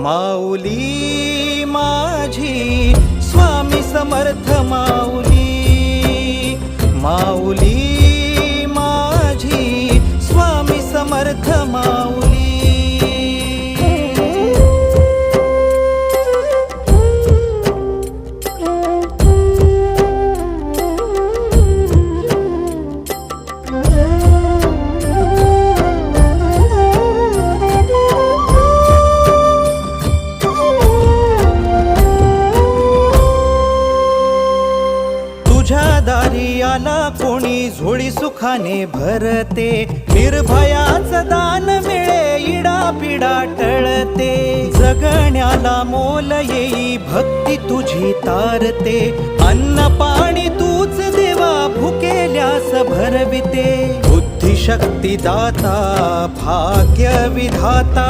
माऊली माझी स्वामी समर्थ माऊली, माऊली माझी स्वामी समर्थ माऊली। तुझ्या दारी आला कोणी झोळी सुखाने भरते, निर्भयाचं दान मिळे इडा पिडा टळते, जगण्याला मोल येई भक्ती तुझी तारते, अन्न पाणी तूच देवा भुकेल्यास भरविते, बुद्धिशक्ती दाता भाग्य विधाता